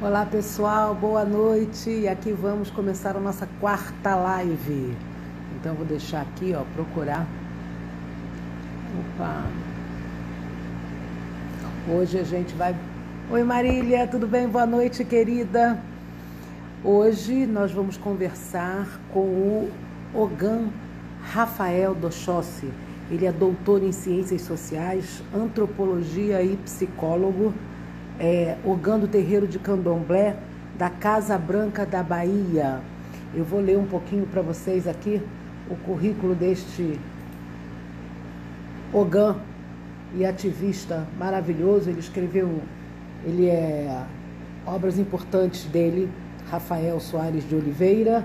Olá pessoal, boa noite. E aqui vamos começar a nossa quarta live. Então vou deixar aqui, ó, procurar. Opa. Hoje a gente vai... Oi Marília, tudo bem? Boa noite, querida. Hoje nós vamos conversar com o Ogan Rafael Dochossi. Ele é doutor em Ciências Sociais, Antropologia e psicólogo. Ogan do Terreiro de Candomblé, da Casa Branca da Bahia. Eu vou ler um pouquinho para vocês aqui o currículo deste Ogan e ativista maravilhoso. Ele é obras importantes dele, Rafael Soares de Oliveira,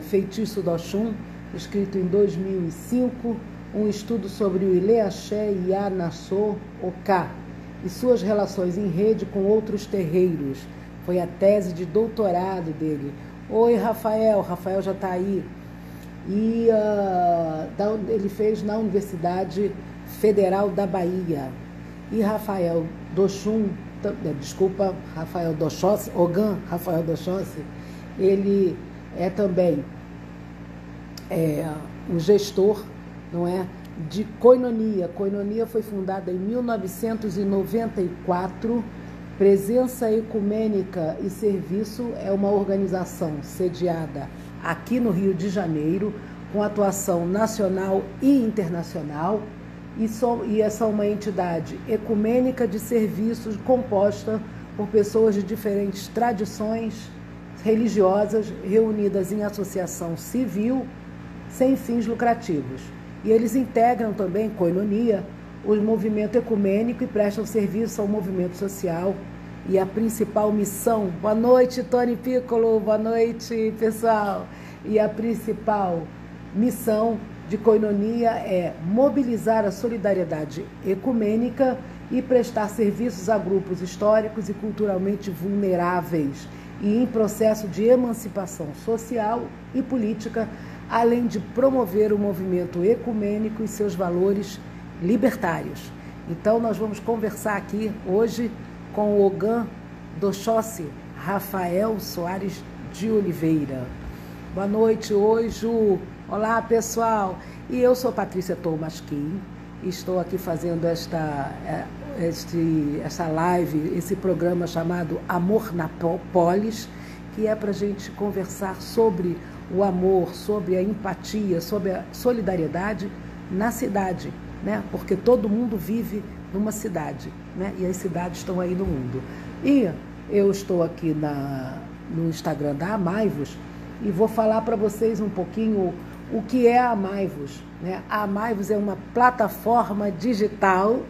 Feitiço do Oxum, escrito em 2005, um estudo sobre o Ilê Axé e Anassô Oká e suas relações em rede com outros terreiros. Foi a tese de doutorado dele. Oi, Rafael. Rafael já está aí. E ele fez na Universidade Federal da Bahia. E Rafael Dochossi, Ogan Rafael Dochossi, ele é também um gestor, não é? De Koinonia. Koinonia foi fundada em 1994. Presença Ecumênica e Serviço é uma organização sediada aqui no Rio de Janeiro, com atuação nacional e internacional, e essa é uma entidade ecumênica de serviços composta por pessoas de diferentes tradições religiosas reunidas em associação civil sem fins lucrativos. E eles integram também, Koinonia, o movimento ecumênico e prestam serviço ao movimento social. E a principal missão... Boa noite, Tony Piccolo. Boa noite, pessoal. E a principal missão de Koinonia é mobilizar a solidariedade ecumênica e prestar serviços a grupos históricos e culturalmente vulneráveis e em processo de emancipação social e política, além de promover o movimento ecumênico e seus valores libertários. Então, nós vamos conversar aqui hoje com o Ogan Dochossi Rafael Soares de Oliveira. Boa noite, oi, Ju. Olá, pessoal. E eu sou Patrícia Tolmasquim. Estou aqui fazendo esta live, esse programa chamado Amor na Polis, que é para a gente conversar sobre o amor, sobre a empatia, sobre a solidariedade na cidade, né? Porque todo mundo vive numa cidade, né? E as cidades estão aí no mundo. E eu estou aqui no Instagram da Amaivos e vou falar para vocês um pouquinho o que é a Amaivos, né? A Amaivos é uma plataforma digital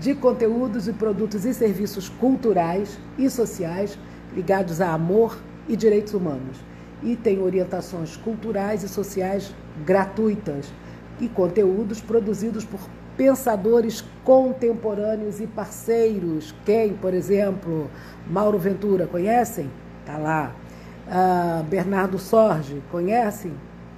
de conteúdos e produtos e serviços culturais e sociais ligados a amor e direitos humanos. E tem orientações culturais e sociais gratuitas e conteúdos produzidos por pensadores contemporâneos e parceiros. Quem, por exemplo, Mauro Ventura, conhecem? Tá lá. Bernardo Sorge, conhecem?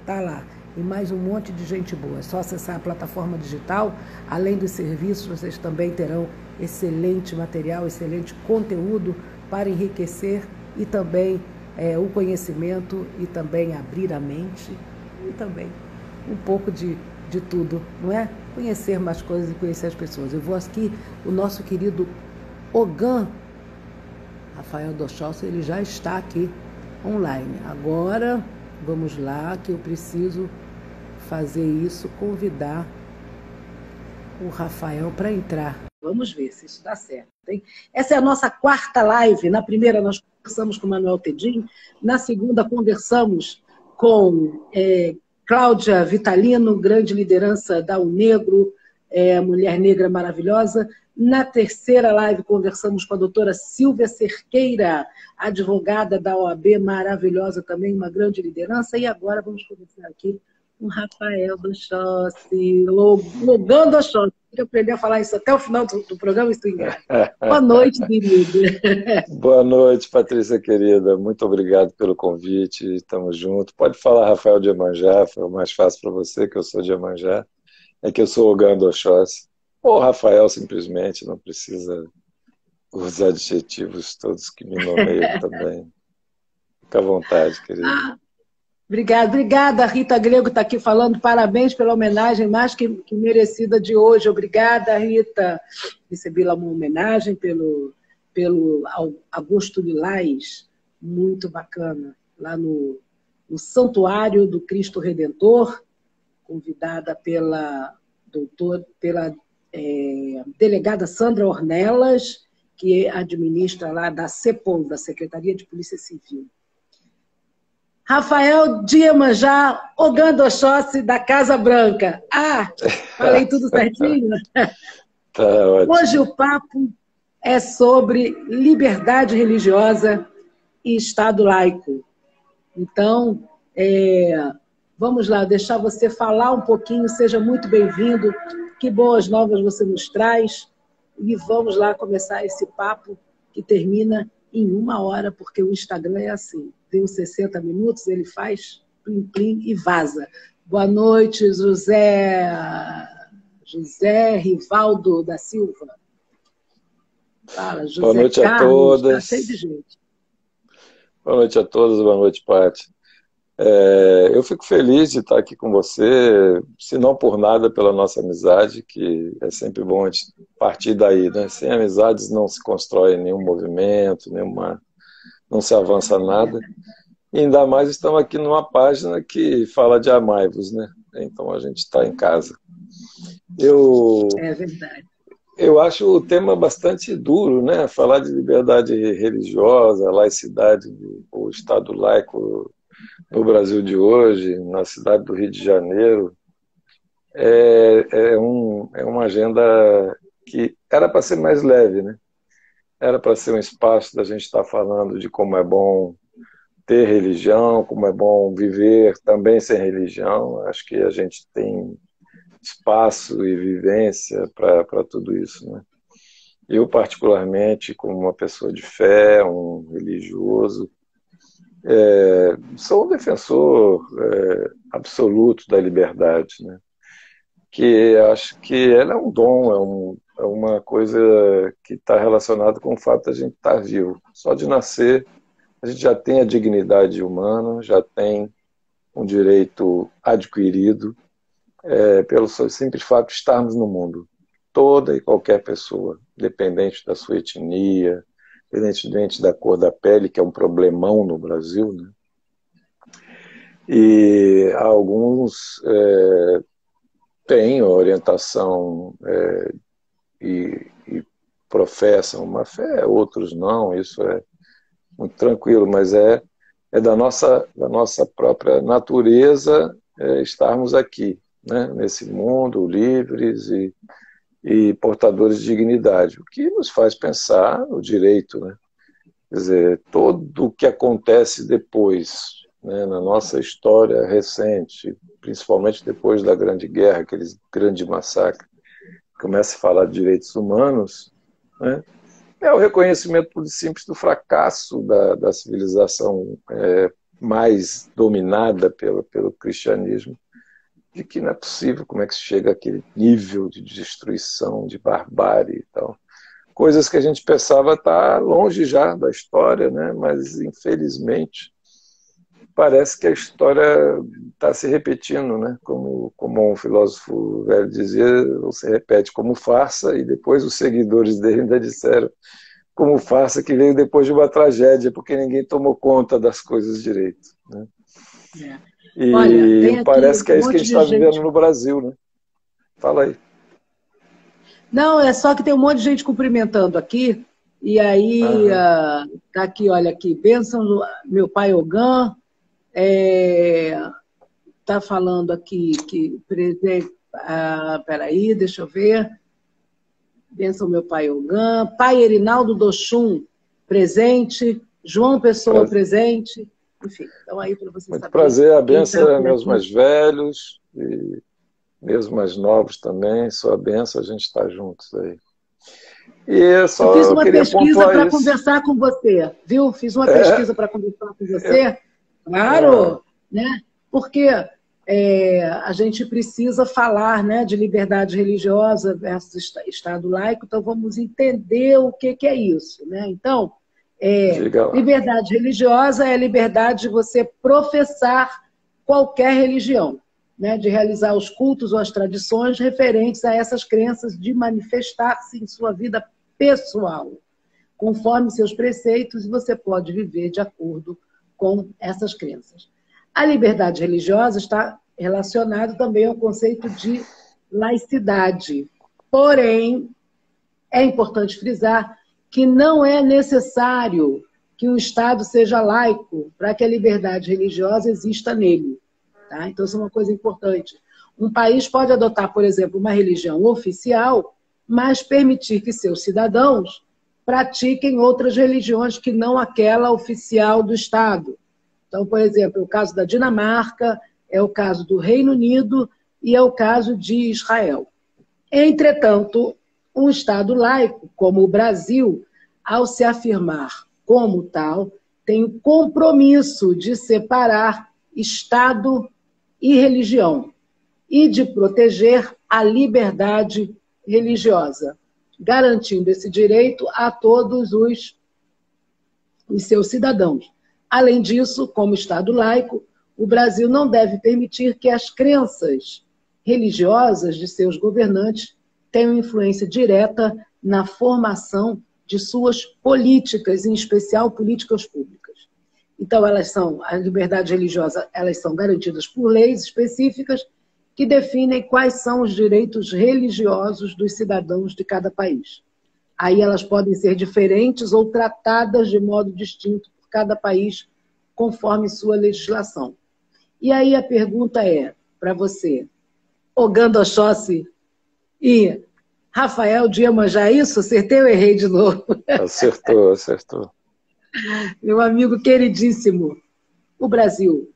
Tá lá. E mais um monte de gente boa. É só acessar a plataforma digital. Além dos serviços, vocês também terão excelente material, excelente conteúdo para enriquecer e também o conhecimento e também abrir a mente e também um pouco de tudo, não é? Conhecer mais coisas e conhecer as pessoas. Eu vou aqui, o nosso querido Ogan Rafael Dochossi, ele já está aqui online. Agora, vamos lá, que eu preciso fazer isso, convidar o Rafael para entrar. Vamos ver se isso dá certo, hein? Essa é a nossa quarta live. Na primeira nós conversamos com o Manuel Tedim, na segunda conversamos com Cláudia Vitalino, grande liderança da UNegro, mulher negra maravilhosa. Na terceira live conversamos com a doutora Silvia Cerqueira, advogada da OAB, maravilhosa também, uma grande liderança. E agora vamos conversar aqui com Rafael Dochossi, Ogan Dochossi. Eu aprendi a falar isso até o final do programa, isso engraça. Boa noite, querida. Boa noite, Patrícia querida. Muito obrigado pelo convite. Estamos juntos. Pode falar Rafael de Iemanjá, foi mais fácil para você, que eu sou de Iemanjá. É que eu sou Ogan Dochossi. Ou Rafael, simplesmente, não precisa os adjetivos todos que me nomeiam também. Fica à vontade, querida. Obrigada. A Rita Grego está aqui falando. Parabéns pela homenagem mais que merecida de hoje. Obrigada, Rita. Recebi lá uma homenagem pelo Augusto Lilás, muito bacana, lá no Santuário do Cristo Redentor, convidada pela delegada Sandra Ornelas, que administra lá da CEPOL, da Secretaria de Polícia Civil. Rafael de Iemanjá Ogandoxóssi, da Casa Branca. Falei tudo certinho? Tá ótimo. Hoje o papo é sobre liberdade religiosa e Estado laico. Então, vamos lá, deixar você falar um pouquinho, seja muito bem-vindo, que boas novas você nos traz, e vamos lá começar esse papo que termina em 1 hora, porque o Instagram é assim, deu 60 minutos, ele faz plim-plim e vaza. Boa noite, José Rivaldo da Silva. Fala, José. Boa noite Carlos, a todas. tá cheio de gente. Boa noite a todos, boa noite, Paty. Eu fico feliz de estar aqui com você, se não por nada, pela nossa amizade, que é sempre bom a gente partir daí, né? Sem amizades não se constrói nenhum movimento, não se avança nada. E ainda mais estamos aqui numa página que fala de amai-vos, né? Então a gente está em casa. É verdade. Eu acho o tema bastante duro, né? Falar de liberdade religiosa, laicidade, o Estado laico no Brasil de hoje, na cidade do Rio de Janeiro, é uma agenda que era para ser mais leve, né? Era para ser um espaço da gente estar falando de como é bom ter religião, como é bom viver também sem religião. Acho que a gente tem espaço e vivência para tudo isso, né? Eu, particularmente, como uma pessoa de fé, um religioso, sou um defensor absoluto da liberdade, né? Que acho que ela é um dom, é uma coisa que está relacionada com o fato de a gente estar vivo. Só de nascer, a gente já tem a dignidade humana, já tem um direito adquirido, pelo simples fato de estarmos no mundo. Toda e qualquer pessoa, independente da sua etnia, independente da cor da pele, que é um problemão no Brasil, né? E alguns têm orientação e professam uma fé, outros não, isso é muito tranquilo, mas é da nossa própria natureza estarmos aqui, né? Nesse mundo, livres e portadores de dignidade, o que nos faz pensar no direito, né? Quer dizer, tudo o que acontece depois, né, na nossa história recente, principalmente depois da Grande Guerra, aquele grande massacre, começa a falar de direitos humanos, né, é o reconhecimento puro e simples do fracasso da civilização mais dominada pelo cristianismo, de que não é possível, como é que se chega àquele nível de destruição, de barbárie e tal. Coisas que a gente pensava estar longe já da história, né? Mas, infelizmente, parece que a história está se repetindo, né? Como um filósofo velho dizia, se repete como farsa, e depois os seguidores dele ainda disseram como farsa que veio depois de uma tragédia, porque ninguém tomou conta das coisas direito, né? E olha, parece que é isso que a gente está vivendo no Brasil, né? Fala aí. Não, é só que tem um monte de gente cumprimentando aqui, e aí tá aqui, olha aqui, bênção, meu pai Ogan, tá falando aqui que peraí, deixa eu ver, bênção meu pai Ogan, pai Erinaldo Doxum, presente, João Pessoa presente, enfim, então aí para vocês muito saberem. Prazer, a bênção é meus mais velhos e meus mais novos também, sua bênção, a gente está juntos aí. E só eu fiz uma pesquisa para isso. Conversar com você, viu? Fiz uma pesquisa para conversar com você, claro, né? Porque a gente precisa falar, né, de liberdade religiosa versus Estado laico, então vamos entender o que é isso. Né? Então, liberdade religiosa é a liberdade de você professar qualquer religião, né, de realizar os cultos ou as tradições referentes a essas crenças, de manifestar-se em sua vida pessoal, conforme seus preceitos, e você pode viver de acordo com essas crenças. A liberdade religiosa está relacionada também ao conceito de laicidade. Porém, é importante frisar que não é necessário que o Estado seja laico para que a liberdade religiosa exista nele. Tá? Então, isso é uma coisa importante. Um país pode adotar, por exemplo, uma religião oficial, mas permitir que seus cidadãos pratiquem outras religiões que não aquela oficial do Estado. Então, por exemplo, é o caso da Dinamarca, é o caso do Reino Unido e é o caso de Israel. Entretanto, um Estado laico, como o Brasil, ao se afirmar como tal, tem o compromisso de separar Estado e religião e de proteger a liberdade religiosa, garantindo esse direito a todos os seus cidadãos. Além disso, como Estado laico, o Brasil não deve permitir que as crenças religiosas de seus governantes tenham influência direta na formação de suas políticas, em especial políticas públicas. Então, a liberdade religiosa, elas são garantidas por leis específicas que definem quais são os direitos religiosos dos cidadãos de cada país. Aí elas podem ser diferentes ou tratadas de modo distinto por cada país, conforme sua legislação. E aí a pergunta é, para você, Ogando Oxóssi e Rafael de Iemanjá, isso? Acertei ou errei de novo? Acertou, acertou. Meu amigo queridíssimo, o Brasil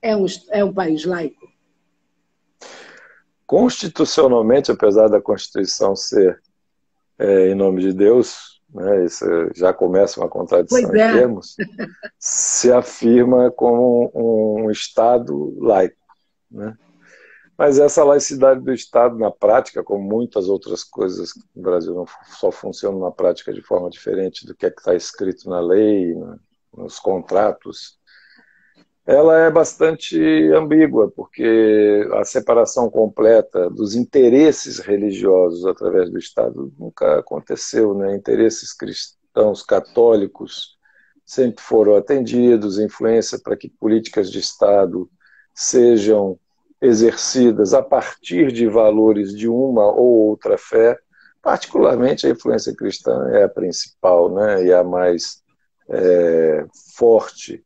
é um país laico? Constitucionalmente, apesar da Constituição ser em nome de Deus, né, isso já começa uma contradição em termos, se afirma como um Estado laico. Né? Mas essa laicidade do Estado na prática, como muitas outras coisas no Brasil, não só funciona na prática de forma diferente do que está escrito na lei, nos contratos, ela é bastante ambígua, porque a separação completa dos interesses religiosos através do Estado nunca aconteceu. Né? Interesses cristãos, católicos, sempre foram atendidos, influência para que políticas de Estado sejam exercidas a partir de valores de uma ou outra fé, particularmente a influência cristã é a principal, né? E a mais forte,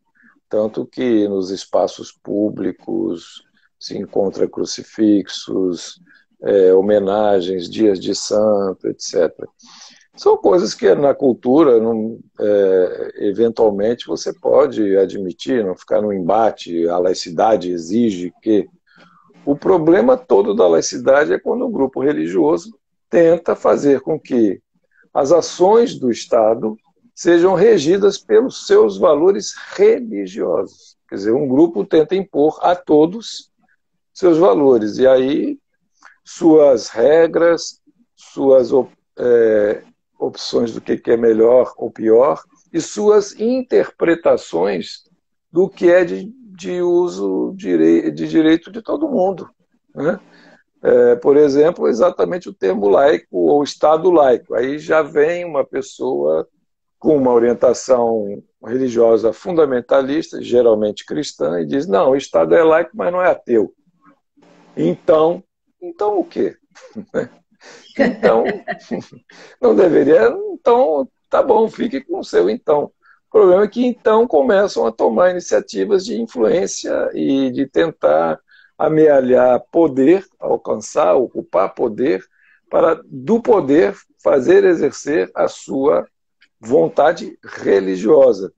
tanto que nos espaços públicos se encontra crucifixos, homenagens, dias de santo, etc. São coisas que na cultura, eventualmente, você pode admitir, não ficar no embate, a laicidade exige que... O problema todo da laicidade é quando o grupo religioso tenta fazer com que as ações do Estado sejam regidas pelos seus valores religiosos. Quer dizer, um grupo tenta impor a todos seus valores, e aí suas regras, suas opções do que é melhor ou pior, e suas interpretações do que é de uso de direito de todo mundo. Né? Por exemplo, exatamente o termo laico ou Estado laico. Aí já vem uma pessoa com uma orientação religiosa fundamentalista, geralmente cristã, e diz, não, o Estado é laico, mas não é ateu. Então o quê? Então, não deveria... Então, tá bom, fique com o seu então. O problema é que então começam a tomar iniciativas de influência e de tentar amealhar poder, alcançar, ocupar poder, para do poder fazer exercer a sua vontade religiosa,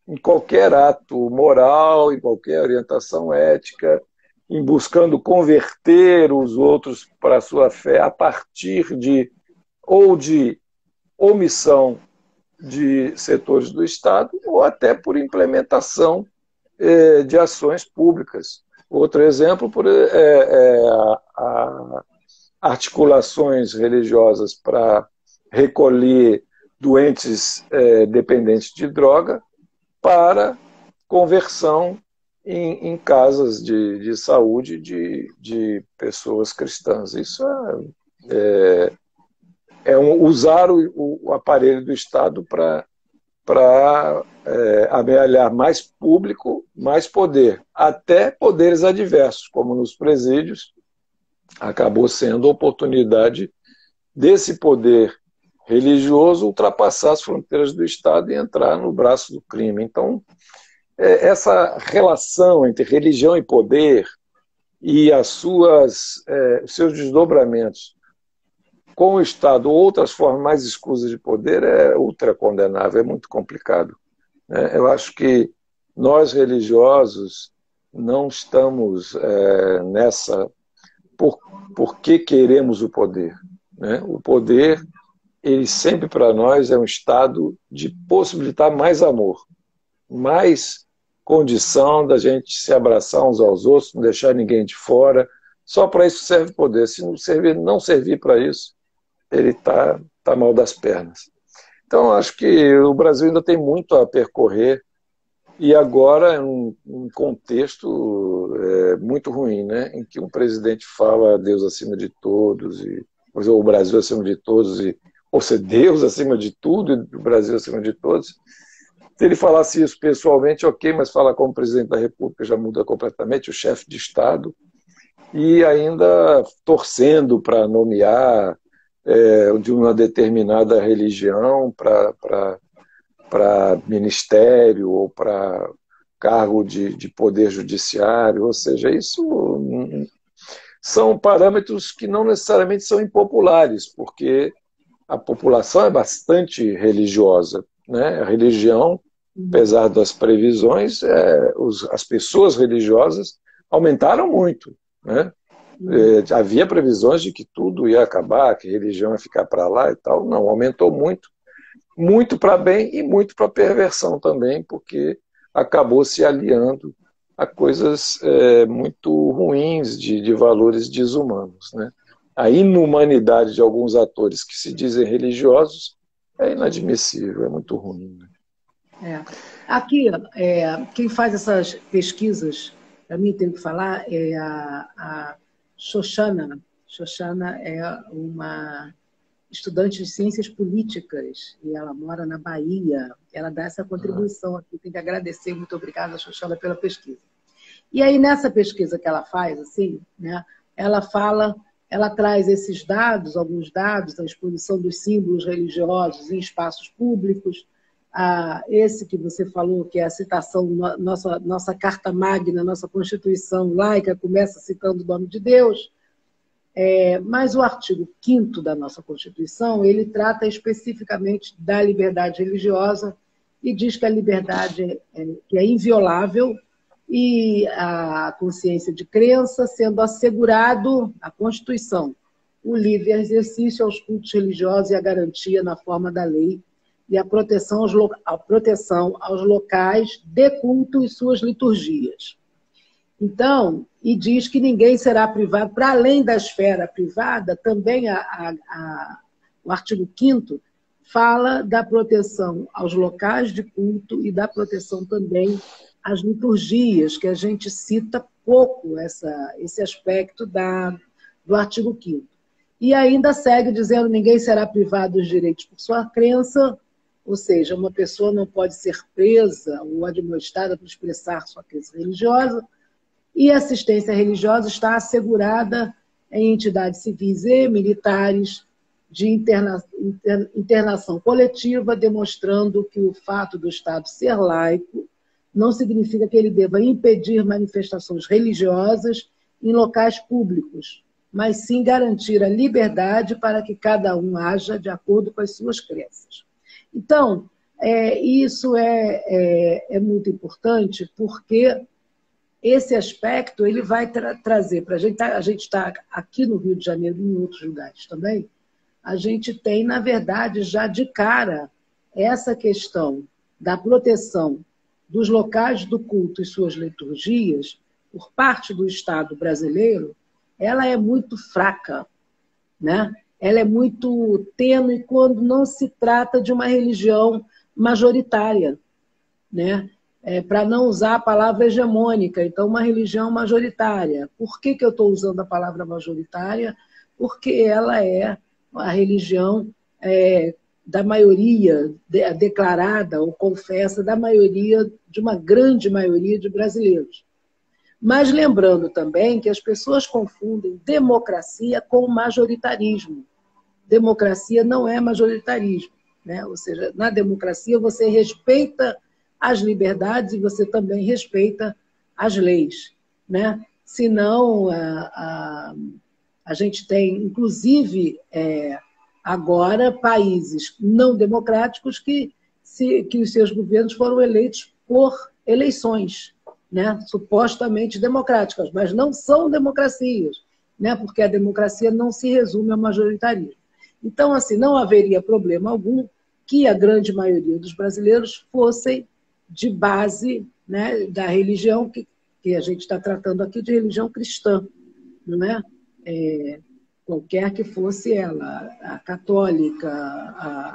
em qualquer ato moral, em qualquer orientação ética, em buscando converter os outros para a sua fé a partir de omissão de setores do Estado ou até por implementação de ações públicas. Outro exemplo é articulações religiosas para recolher doentes dependentes de droga para conversão em casas de saúde de pessoas cristãs. Isso usar o aparelho do Estado para amealhar mais público, mais poder, até poderes adversos, como nos presídios, acabou sendo a oportunidade desse poder religioso ultrapassar as fronteiras do Estado e entrar no braço do crime. Então, essa relação entre religião e poder e seus desdobramentos com o Estado ou outras formas mais escusas de poder é ultra condenável, é muito complicado. Eu acho que nós religiosos não estamos nessa porque queremos o poder. O poder, ele sempre para nós é um estado de possibilitar mais amor, mais condição da gente se abraçar uns aos outros, não deixar ninguém de fora. Só para isso serve o poder. Se não servir para isso, ele está mal das pernas. Então, acho que o Brasil ainda tem muito a percorrer e agora, em um contexto muito ruim, né, em que um presidente fala Deus acima de todos, ou o Brasil acima de todos, ou seja, Deus acima de tudo e o Brasil acima de todos. Se ele falasse isso pessoalmente, ok, mas falar como presidente da República já muda completamente, o chefe de Estado, e ainda torcendo para nomear de uma determinada religião para ministério ou para cargo de poder judiciário, ou seja, isso são parâmetros que não necessariamente são impopulares, porque a população é bastante religiosa, né? A religião, apesar das previsões, as pessoas religiosas aumentaram muito, né? Havia previsões de que tudo ia acabar, que a religião ia ficar para lá e tal. Não, aumentou muito. Muito para bem e muito para perversão também, porque acabou se aliando a coisas muito ruins, de valores desumanos, né? A inumanidade de alguns atores que se dizem religiosos é inadmissível, é muito ruim, né? Aqui, quem faz essas pesquisas, para mim tem que falar, é a Xoxana. Xoxana é uma estudante de ciências políticas e ela mora na Bahia. Ela dá essa contribuição aqui, tem que agradecer, muito obrigada, Xoxana, pela pesquisa. E aí, nessa pesquisa que ela faz, assim, né, ela traz esses dados, alguns dados da exposição dos símbolos religiosos em espaços públicos, esse que você falou, que é a citação, nossa Carta Magna, nossa Constituição laica, começa citando o nome de Deus, mas o artigo 5º da nossa Constituição, ele trata especificamente da liberdade religiosa e diz que a liberdade que é inviolável e a consciência de crença sendo assegurado, a Constituição, o livre exercício aos cultos religiosos e a garantia na forma da lei e a proteção aos locais de culto e suas liturgias. Então, e diz que ninguém será privado, para além da esfera privada, também o artigo 5º fala da proteção aos locais de culto e da proteção também às liturgias, que a gente cita pouco esse aspecto do artigo 5º. E ainda segue dizendo que ninguém será privado dos direitos por sua crença, ou seja, uma pessoa não pode ser presa ou admoestada por expressar sua crença religiosa, e a assistência religiosa está assegurada em entidades civis e militares de internação coletiva, demonstrando que o fato do Estado ser laico não significa que ele deva impedir manifestações religiosas em locais públicos, mas sim garantir a liberdade para que cada um haja de acordo com as suas crenças. Então, isso é muito importante, porque esse aspecto ele vai trazer para a gente está aqui no Rio de Janeiro e em outros lugares também, a gente tem, na verdade, já de cara, essa questão da proteção dos locais do culto e suas liturgias, por parte do Estado brasileiro, ela é muito fraca, né? Ela é muito tênue quando não se trata de uma religião majoritária, né? Para não usar a palavra hegemônica, então uma religião majoritária. Por que eu estou usando a palavra majoritária? Porque ela é a religião da maioria, declarada ou confessa, da maioria, de uma grande maioria de brasileiros. Mas lembrando também que as pessoas confundem democracia com majoritarismo. Democracia não é majoritarismo, né? Ou seja, na democracia você respeita as liberdades e você também respeita as leis, né? Senão, a gente tem, inclusive, agora, países não democráticos que os seus governos foram eleitos por eleições, né? Supostamente democráticas, mas não são democracias, né? Porque a democracia não se resume ao majoritarismo. Então, assim, não haveria problema algum que a grande maioria dos brasileiros fossem de base, né, da religião que a gente está tratando aqui de religião cristã, não é? Qualquer que fosse ela, a católica,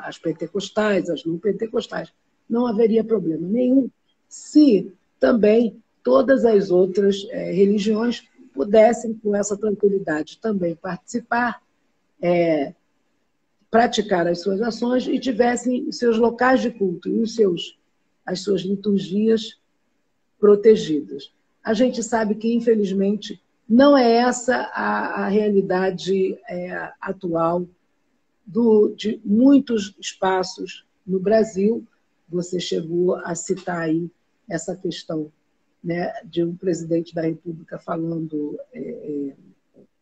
as pentecostais, as não pentecostais, não haveria problema nenhum se também todas as outras religiões pudessem, com essa tranquilidade, também participar, praticar as suas ações e tivessem seus locais de culto e as suas liturgias protegidas. A gente sabe que, infelizmente, não é essa a realidade atual de muitos espaços no Brasil. Você chegou a citar aí essa questão, né, de um presidente da República falando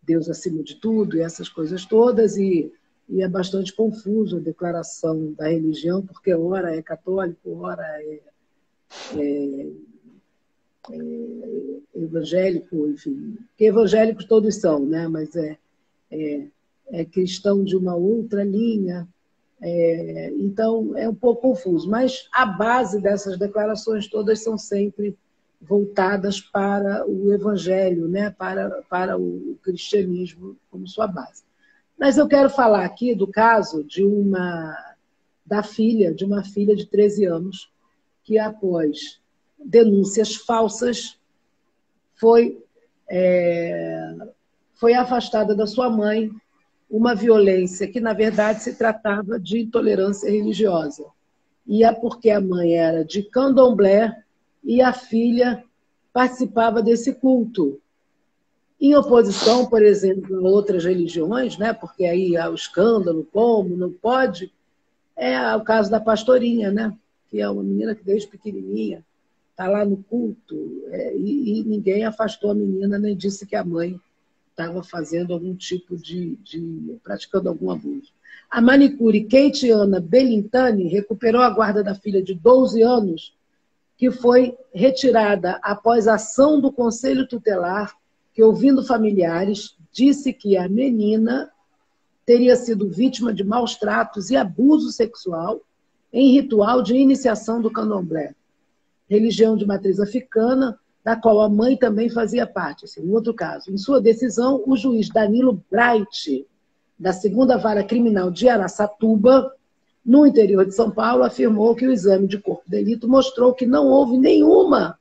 Deus acima de tudo e essas coisas todas, e é bastante confuso a declaração da religião, porque ora é católico, ora é evangélico, enfim. Porque evangélicos todos são, né? Mas é cristão de uma outra linha. Então, é um pouco confuso. Mas a base dessas declarações todas são sempre voltadas para o evangelho, né? Para o cristianismo como sua base. Mas eu quero falar aqui do caso de uma filha de 13 anos, que após denúncias falsas foi afastada da sua mãe, uma violência que, na verdade, se tratava de intolerância religiosa. E é porque a mãe era de candomblé e a filha participava desse culto. Em oposição, por exemplo, a outras religiões, né? Porque aí há o escândalo, como, não pode, é o caso da pastorinha, né? Que é uma menina que desde pequenininha está lá no culto, e ninguém afastou a menina, nem disse que a mãe estava fazendo algum tipo praticando algum abuso. A manicure Keitiana Belintani recuperou a guarda da filha de 12 anos, que foi retirada após ação do Conselho Tutelar, que, ouvindo familiares, disse que a menina teria sido vítima de maus tratos e abuso sexual em ritual de iniciação do candomblé, religião de matriz africana, da qual a mãe também fazia parte. Esse é um outro caso. Em sua decisão, o juiz Danilo Bright, da 2ª Vara Criminal de Araçatuba, no interior de São Paulo, afirmou que o exame de corpo de delito mostrou que não houve nenhuma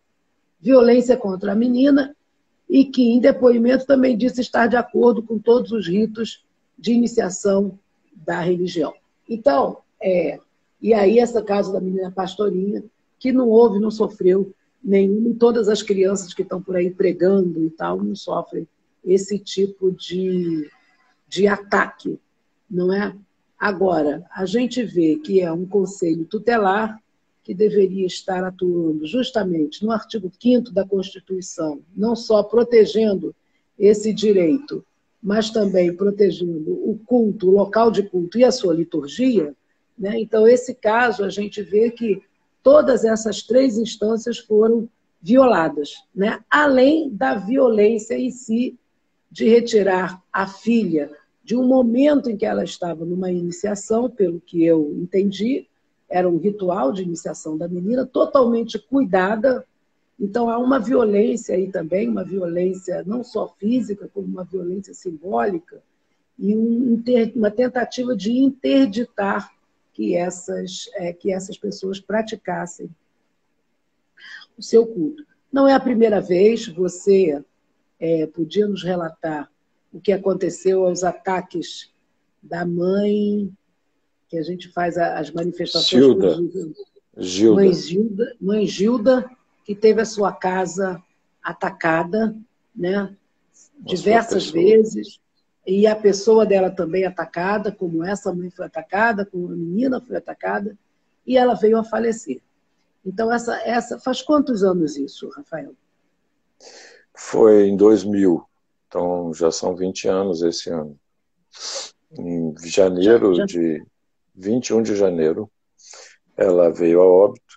violência contra a menina e que, em depoimento, também disse estar de acordo com todos os ritos de iniciação da religião. Então, e aí esse caso da menina pastorinha, que não sofreu nenhum, e todas as crianças que estão por aí pregando e tal, não sofrem esse tipo de ataque, não é? Agora, a gente vê que é um conselho tutelar que deveria estar atuando justamente no artigo 5º da Constituição, não só protegendo esse direito, mas também protegendo o culto, o local de culto e a sua liturgia, né? Então, esse caso, a gente vê que todas essas 3 instâncias foram violadas, né? Além da violência em si de retirar a filha de um momento em que ela estava numa iniciação, pelo que eu entendi, era um ritual de iniciação da menina, totalmente cuidada, Então, há uma violência aí também, uma violência não só física, como uma violência simbólica, e uma tentativa de interditar que essas pessoas praticassem o seu culto. Não é a primeira vez, você podia nos relatar o que aconteceu aos ataques da mãe, que a gente faz as manifestações Gilda. Mãe Gilda, que teve a sua casa atacada, né, diversas vezes, e a pessoa dela também atacada, como essa mãe foi atacada, como a menina foi atacada, e ela veio a falecer. Então, essa faz quantos anos isso, Rafael? Foi em 2000, então já são 20 anos esse ano. Em janeiro, de 21 de janeiro, ela veio a óbito.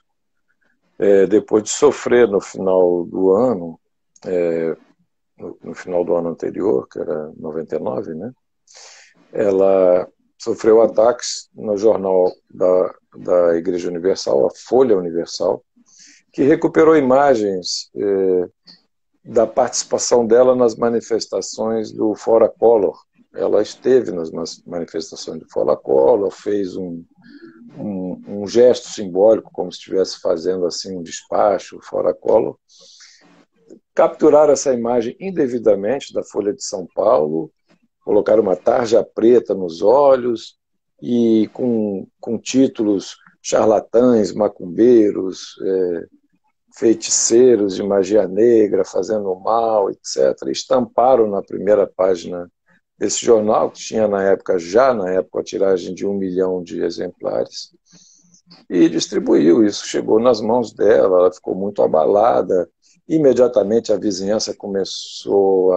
Depois de sofrer no final do ano, no final do ano anterior, que era 99, né? Ela sofreu ataques no jornal da Igreja Universal, a Folha Universal, que recuperou imagens da participação dela nas manifestações do Fora Collor. Ela esteve nas manifestações do Fora Collor, fez um gesto simbólico, como se estivesse fazendo assim um despacho, Fora Collor. Capturaram essa imagem indevidamente da Folha de São Paulo, colocaram uma tarja preta nos olhos e com títulos charlatães, macumbeiros, feiticeiros de magia negra, fazendo mal, etc. Estamparam na primeira página desse jornal, que tinha já na época a tiragem de 1 milhão de exemplares, e distribuiu. Isso chegou nas mãos dela, ela ficou muito abalada. Imediatamente a vizinhança começou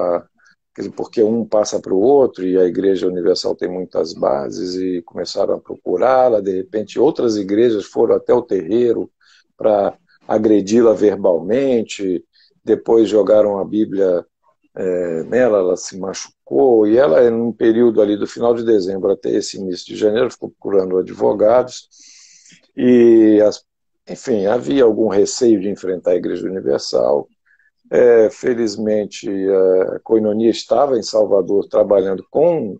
porque um passa para o outro, e a Igreja Universal tem muitas bases, e começaram a procurá-la. De repente, outras igrejas foram até o terreiro para agredi-la verbalmente, depois jogaram a Bíblia nela, ela se machucou, e ela, num período ali do final de dezembro até esse início de janeiro, ficou procurando advogados, e, enfim, havia algum receio de enfrentar a Igreja Universal. Felizmente, a Koinonia estava em Salvador trabalhando com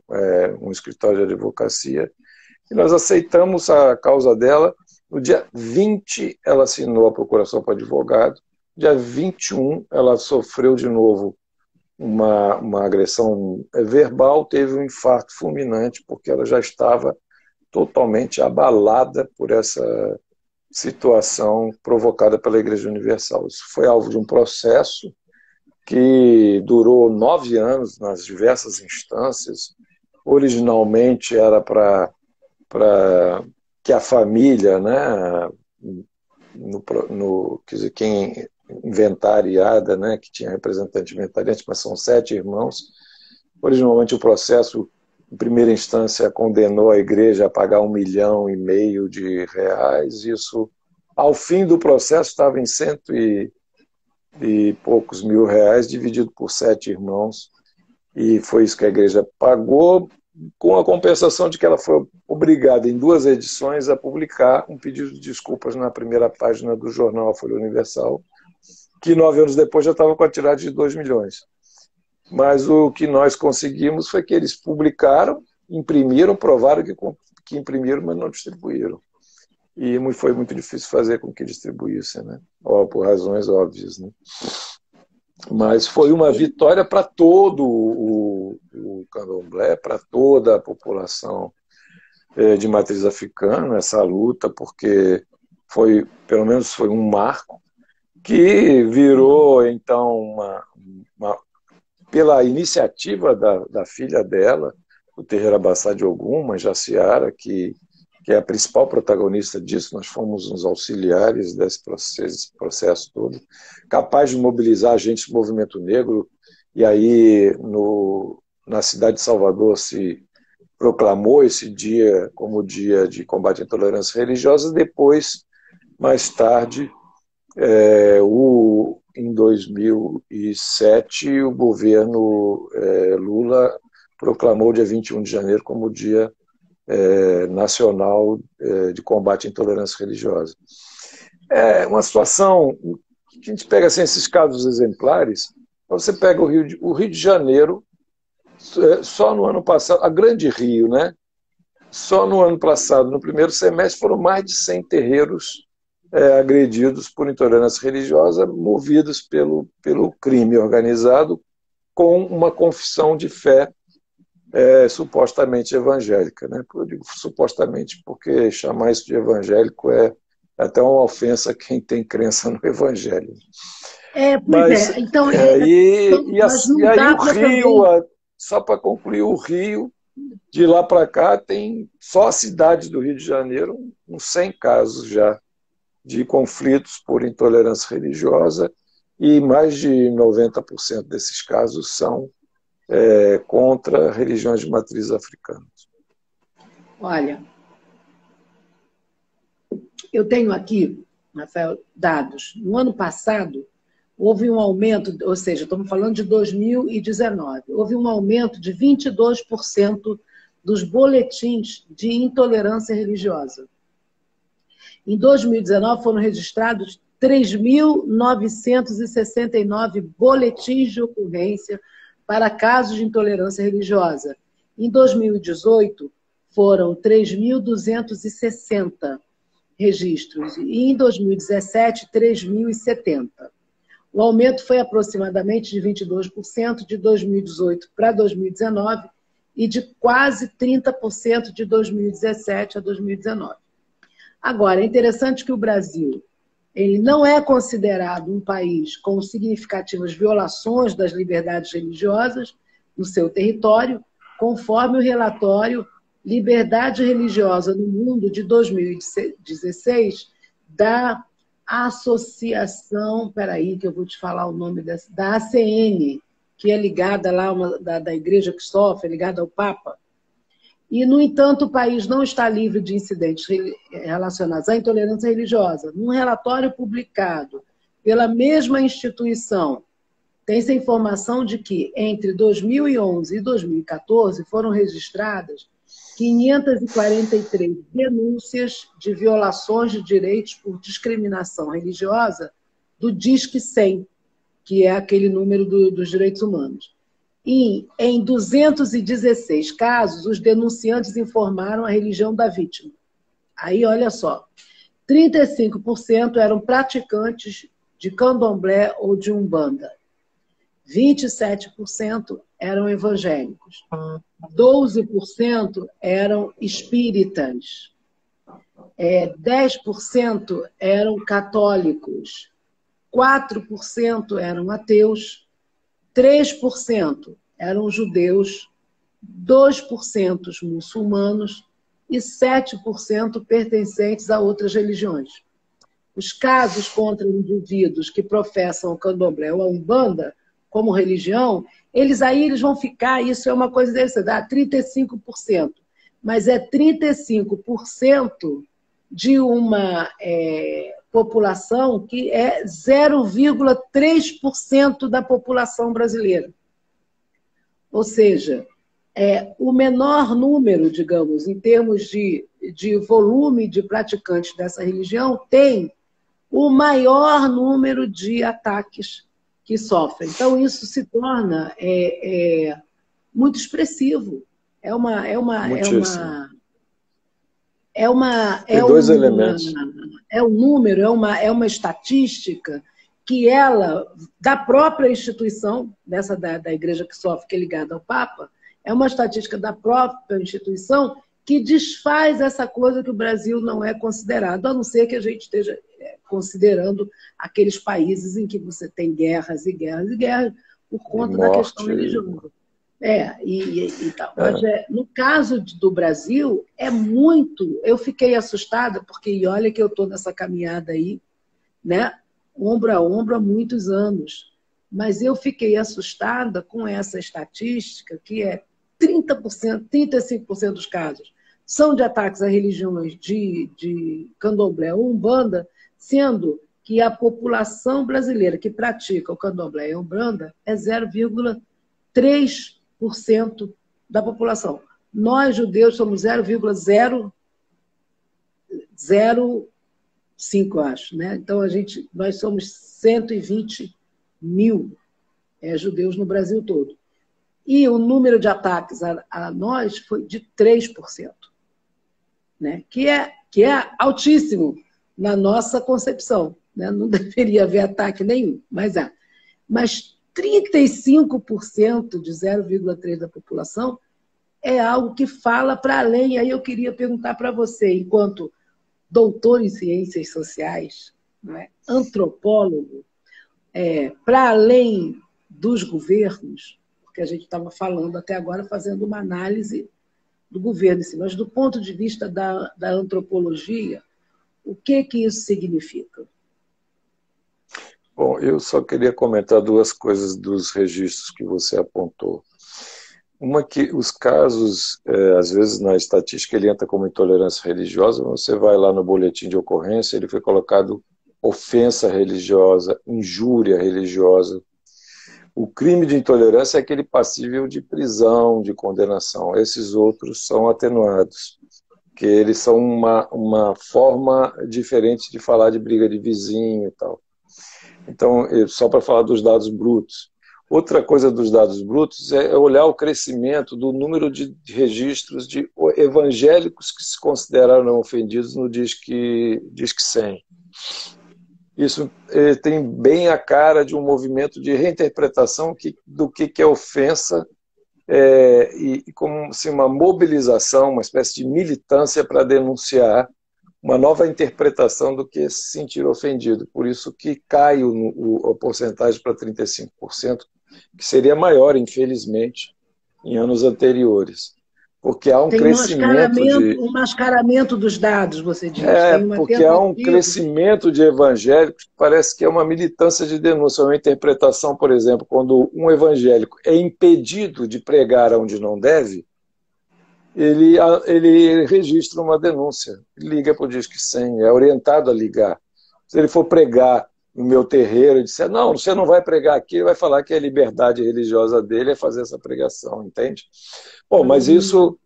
um escritório de advocacia, e nós aceitamos a causa dela. No dia 20, ela assinou a procuração para advogado. Dia 21, ela sofreu de novo uma agressão verbal, teve um infarto fulminante, porque ela já estava totalmente abalada por essa situação provocada pela Igreja Universal. Isso foi alvo de um processo que durou 9 anos nas diversas instâncias. Originalmente era para que a família, né, quer dizer, quem inventariada, né, que tinha representante inventariante, mas são 7 irmãos. Originalmente o processo, em primeira instância, condenou a igreja a pagar R$1,5 milhão de reais. Isso, ao fim do processo, estava em cento e poucos mil reais, dividido por 7 irmãos, e foi isso que a igreja pagou, com a compensação de que ela foi obrigada, em 2 edições, a publicar um pedido de desculpas na primeira página do jornal A Folha Universal, que 9 anos depois já estava com a tiragem de 2 milhões. Mas o que nós conseguimos foi que eles publicaram, imprimiram, provaram que imprimiram, mas não distribuíram. E foi muito difícil fazer com que distribuíssem, né? Por razões óbvias, né? Mas foi uma vitória para todo o candomblé, para toda a população de matriz africana, essa luta, porque pelo menos foi um marco que virou, então, pela iniciativa da filha dela, o Terreiro Abassá de Ogum, Jaciara, que é a principal protagonista disso. Nós fomos uns auxiliares desse processo todo, capaz de mobilizar agentes do movimento negro, e aí na cidade de Salvador se proclamou esse dia como dia de combate à intolerância religiosa. Depois, mais tarde, em 2007, o governo Lula proclamou o dia 21 de janeiro como Dia Nacional de Combate à Intolerância Religiosa. É uma situação a gente pega assim, esses casos exemplares, você pega o Rio de Janeiro, só no ano passado, a Grande Rio, né? Só no ano passado, no primeiro semestre, foram mais de 100 terreiros agredidos por intolerância religiosa, movidos pelo crime organizado, com uma confissão de fé supostamente evangélica. Né? Eu digo supostamente porque chamar isso de evangélico é até uma ofensa a quem tem crença no evangelho. Pois é. Então, mas não e aí dá o para Rio, também... só para concluir, o Rio, de lá para cá, tem só a cidade do Rio de Janeiro, uns 100 casos já de conflitos por intolerância religiosa, e mais de 90% desses casos são contra religiões de matriz africana. Olha, eu tenho aqui, Rafael, dados. No ano passado, houve um aumento, ou seja, estamos falando de 2019, houve um aumento de 22% dos boletins de intolerância religiosa. Em 2019, foram registrados 3.969 boletins de ocorrência para casos de intolerância religiosa. Em 2018, foram 3.260 registros. E em 2017, 3.070. O aumento foi aproximadamente de 22% de 2018 para 2019 e de quase 30% de 2017 a 2019. Agora, é interessante que o Brasil ele não é considerado um país com significativas violações das liberdades religiosas no seu território, conforme o relatório Liberdade Religiosa no Mundo de 2016 da Associação, peraí que eu vou te falar o nome da ACN, que é ligada lá, da Igreja que sofre, ligada ao Papa. E, no entanto, o país não está livre de incidentes relacionados à intolerância religiosa. Num relatório publicado pela mesma instituição, tem-se a informação de que, entre 2011 e 2014, foram registradas 543 denúncias de violações de direitos por discriminação religiosa do Disque 100, que é aquele número dos direitos humanos. E, em 216 casos, os denunciantes informaram a religião da vítima. Aí, olha só, 35% eram praticantes de candomblé ou de umbanda. 27% eram evangélicos. 12% eram espíritas. 10% eram católicos. 4% eram ateus. 3% eram judeus, 2% muçulmanos e 7% pertencentes a outras religiões. Os casos contra indivíduos que professam o candomblé ou a umbanda como religião, eles vão ficar, isso é uma coisa desse, dá 35%, mas é 35% de uma população que é 0,3% da população brasileira. Ou seja, o menor número, digamos, em termos de volume de praticantes dessa religião, tem o maior número de ataques que sofrem. Então, isso se torna muito expressivo. Tem dois elementos. É um número, é uma estatística que da própria instituição, dessa da Igreja que sofre, que é ligada ao Papa, é uma estatística da própria instituição que desfaz essa coisa que o Brasil não é considerado, a não ser que a gente esteja considerando aqueles países em que você tem guerras e guerras e guerras por conta da questão religiosa. E tal. Mas, no caso do Brasil, eu fiquei assustada, porque olha que eu estou nessa caminhada aí, né, ombro a ombro há muitos anos, mas eu fiquei assustada com essa estatística, que 30%, 35% dos casos são de ataques a religiões de candomblé ou umbanda, sendo que a população brasileira que pratica o candomblé e a umbanda é 0,3% da população. Nós, judeus, somos 0,005%. 5, acho, né? Então, nós somos 120 mil judeus no Brasil todo. E o número de ataques a nós foi de 3%, né? Que é altíssimo na nossa concepção, né? Não deveria haver ataque nenhum, mas há. Mas 35% de 0,3% da população é algo que fala para além. Aí eu queria perguntar para você, enquanto doutor em ciências sociais, né, antropólogo, para além dos governos, porque a gente estava falando até agora, fazendo uma análise do governo, mas do ponto de vista da antropologia, o que isso significa? Bom, eu só queria comentar duas coisas dos registros que você apontou. Uma que os casos, às vezes na estatística ele entra como intolerância religiosa, você vai lá no boletim de ocorrência, ele foi colocado ofensa religiosa, injúria religiosa. O crime de intolerância é aquele passível de prisão, de condenação. Esses outros são atenuados, que eles são uma forma diferente de falar de briga de vizinho e tal. Então, só para falar dos dados brutos. Outra coisa dos dados brutos é olhar o crescimento do número de registros de evangélicos que se consideraram ofendidos no Disque 100. Isso tem bem a cara de um movimento de reinterpretação do que é ofensa e como assim, uma mobilização, uma espécie de militância para denunciar uma nova interpretação do que é se sentir ofendido. Por isso que cai a porcentagem para 35%, que seria maior, infelizmente, em anos anteriores. Porque há um crescimento um mascaramento dos dados, você diz. Porque há um crescimento de evangélicos que parece que é uma militância de denúncia, uma interpretação, por exemplo, quando um evangélico é impedido de pregar onde não deve, ele registra uma denúncia, liga para o Disque 100, é orientado a ligar. Se ele for pregar no meu terreiro e disser, não, você não vai pregar aqui, ele vai falar que a liberdade religiosa dele é fazer essa pregação, entende? Bom, mas isso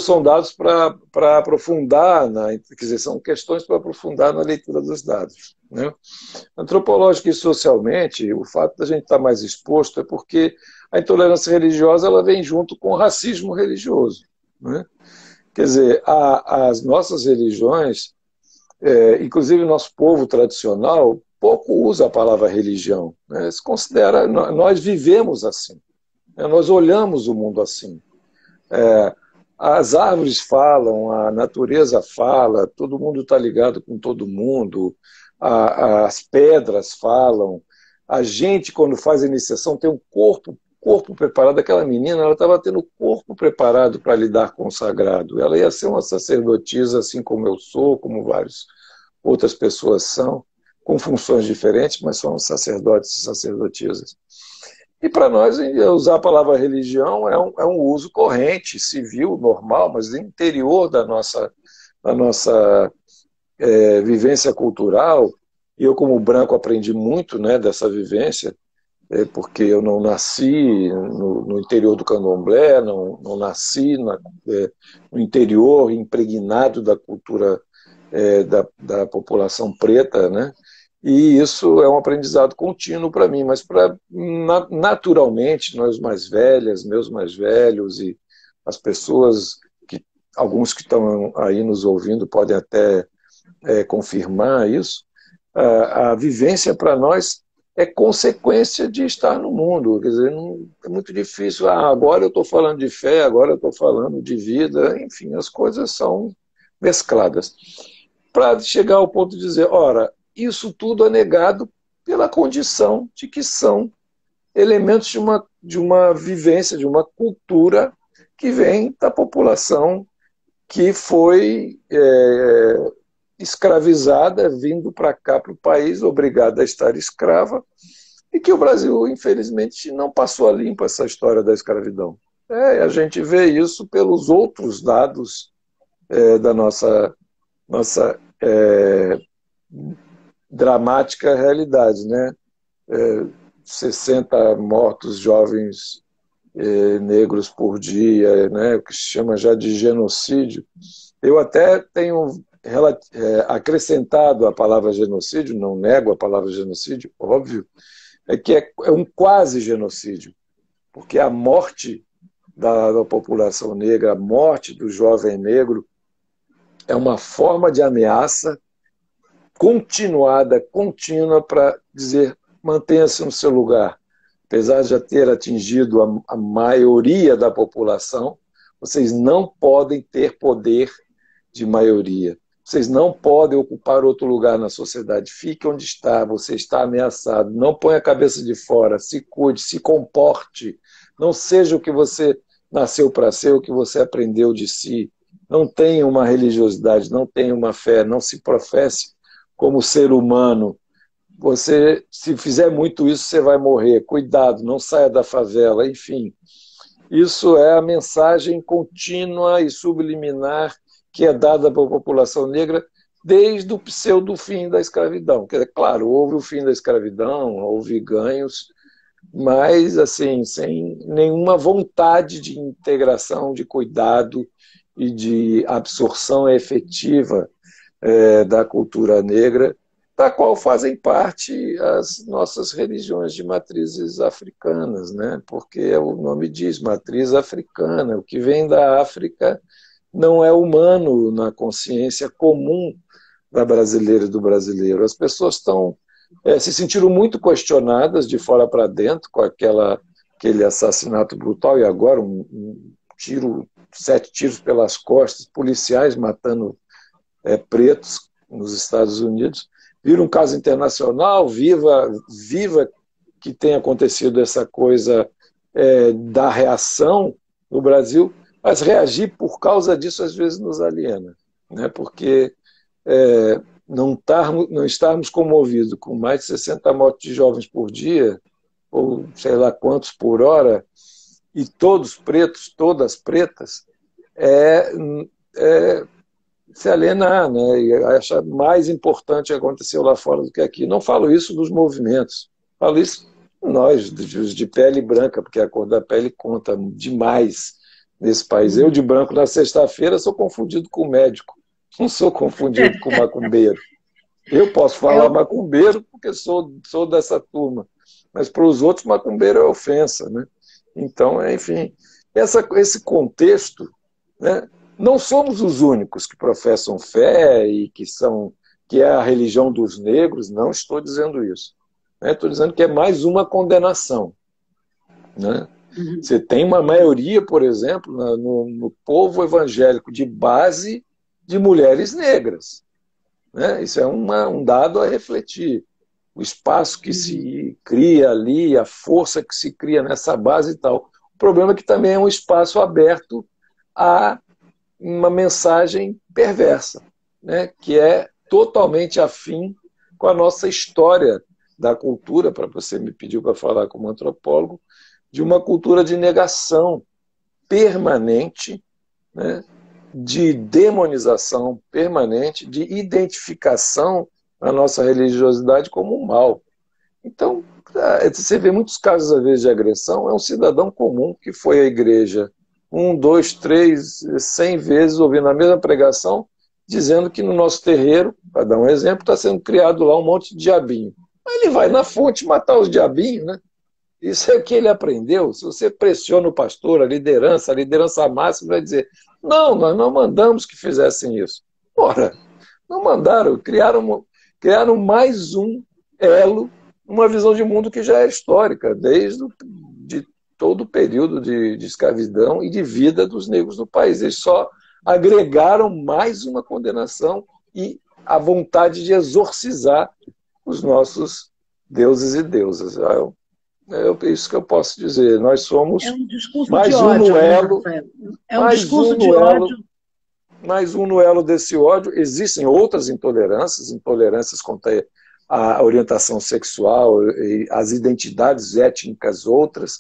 são dados para aprofundar, quer dizer, são questões para aprofundar na leitura dos dados, né? Antropológica e socialmente, o fato da gente estar mais exposto é porque a intolerância religiosa ela vem junto com o racismo religioso, né? Quer dizer, as nossas religiões, inclusive o nosso povo tradicional, pouco usa a palavra religião, né? Se considera, nós vivemos assim, né? Nós olhamos o mundo assim. As árvores falam, a natureza fala, todo mundo está ligado com todo mundo, as pedras falam, a gente, quando faz a iniciação, tem um corpo preparado. Aquela menina, ela estava tendo o corpo preparado para lidar com o sagrado. Ela ia ser uma sacerdotisa, assim como eu sou, como várias outras pessoas são, com funções diferentes, mas são sacerdotes e sacerdotisas. E para nós, usar a palavra religião é um uso corrente, civil, normal, mas no interior da nossa vivência cultural. E eu, como branco, aprendi muito, né, dessa vivência, porque eu não nasci no interior do candomblé, não nasci no interior impregnado da cultura da população preta, né? E isso é um aprendizado contínuo para mim, mas naturalmente, nós mais velhas, meus mais velhos e as pessoas, alguns que estão aí nos ouvindo podem até confirmar isso, a vivência para nós é consequência de estar no mundo. Quer dizer, é muito difícil, agora eu estou falando de fé, agora eu estou falando de vida, enfim, as coisas são mescladas. Para chegar ao ponto de dizer, ora, isso tudo é negado pela condição de que são elementos de uma vivência, de uma cultura que vem da população que foi escravizada, vindo para cá, para o país, obrigada a estar escrava, e que o Brasil, infelizmente, não passou a limpo essa história da escravidão. A gente vê isso pelos outros dados da nossa dramática realidade, né? 60 mortos jovens negros por dia, né? O que se chama já de genocídio. Eu até tenho acrescentado à palavra genocídio, não nego a palavra genocídio, óbvio, é que é um quase genocídio, porque a morte da população negra, a morte do jovem negro, é uma forma de ameaça continuada, contínua, para dizer mantenha-se no seu lugar. Apesar de já ter atingido a maioria da população, vocês não podem ter poder de maioria. Vocês não podem ocupar outro lugar na sociedade. Fique onde está, você está ameaçado. Não ponha a cabeça de fora, se cuide, se comporte. Não seja o que você nasceu para ser, o que você aprendeu de si. Não tenha uma religiosidade, não tenha uma fé, não se professe como ser humano. Você, se fizer muito isso, você vai morrer. Cuidado, não saia da favela, enfim. Isso é a mensagem contínua e subliminar que é dada para a população negra desde o pseudo-fim da escravidão. Claro, houve o fim da escravidão, houve ganhos, mas assim, sem nenhuma vontade de integração, de cuidado e de absorção efetiva da cultura negra, da qual fazem parte as nossas religiões de matrizes africanas, né? Porque o nome diz matriz africana, o que vem da África não é humano na consciência comum da brasileira e do brasileiro. As pessoas estão se sentiram muito questionadas de fora para dentro com aquele assassinato brutal e agora um tiro, 7 tiros pelas costas, policiais matando pretos nos Estados Unidos. Vira um caso internacional, viva que tenha acontecido essa coisa da reação no Brasil, mas reagir por causa disso às vezes nos aliena, né? Porque não estarmos comovidos com mais de 60 mortes de jovens por dia, ou sei lá quantos por hora, e todos pretos, todas pretas, se alienar, né? E achar mais importante o que aconteceu lá fora do que aqui. Não falo isso dos movimentos, falo isso nós, de pele branca, porque a cor da pele conta demais nesse país. Eu, de branco, na sexta-feira, sou confundido com médico, não sou confundido com macumbeiro. Eu posso falar macumbeiro porque sou dessa turma, mas para os outros macumbeiro é ofensa, né? Então, enfim, esse contexto, né? Não somos os únicos que professam fé e que é a religião dos negros, não estou dizendo isso. Estou dizendo que é mais uma condenação, né? Você tem uma maioria, por exemplo, no povo evangélico de base de mulheres negras, né? Isso é um dado a refletir. O espaço que se cria ali, a força que se cria nessa base e tal. O problema é que também é um espaço aberto a uma mensagem perversa, né? Que é totalmente afim com a nossa história da cultura, para você me pediu para falar como antropólogo, de uma cultura de negação permanente, né? De demonização permanente, de identificação da nossa religiosidade como um mal. Então, você vê muitos casos, às vezes, de agressão, é um cidadão comum que foi à igreja 1, 2, 3, 100 vezes ouvindo a mesma pregação, dizendo que no nosso terreiro, para dar um exemplo, está sendo criado lá um monte de diabinho. Aí ele vai na fonte matar os diabinhos, né? Isso é o que ele aprendeu. Se você pressiona o pastor, a liderança máxima vai dizer: não, nós não mandamos que fizessem isso. Ora, não mandaram, criaram mais um elo, uma visão de mundo que já é histórica, desde de todo o período de escravidão e de vida dos negros no país. Eles só agregaram mais uma condenação e a vontade de exorcizar os nossos deuses e deusas. É isso que eu posso dizer. Nós somos mais um no elo, mais um no elo desse ódio. Existem outras intolerâncias contra a orientação sexual, as identidades étnicas outras,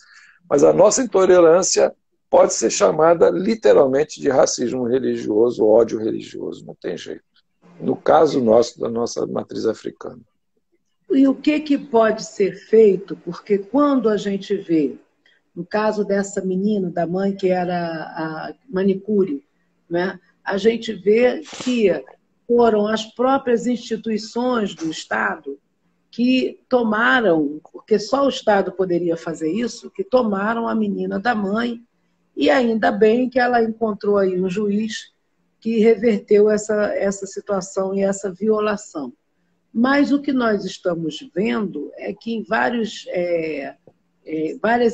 mas a nossa intolerância pode ser chamada literalmente de racismo religioso, ódio religioso, não tem jeito. No caso nosso, da nossa matriz africana. E o que pode ser feito? Porque quando a gente vê, no caso dessa menina, da mãe que era a manicure, né? A gente vê que foram as próprias instituições do Estado que tomaram, porque só o Estado poderia fazer isso, que tomaram a menina da mãe, e ainda bem que ela encontrou aí um juiz que reverteu essa situação e essa violação. Mas o que nós estamos vendo é que em várias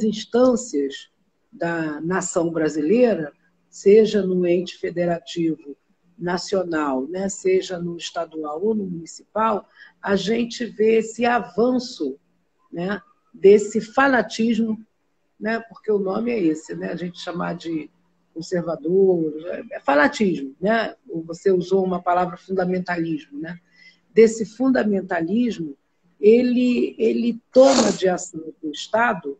instâncias da nação brasileira, seja no ente federativo nacional, né, seja no estadual ou no municipal, a gente vê esse avanço, né, desse fanatismo, né, porque o nome é esse, né, a gente chamar de conservador, é fanatismo, né? Você usou uma palavra fundamentalismo, né? Desse fundamentalismo, ele toma de ação do Estado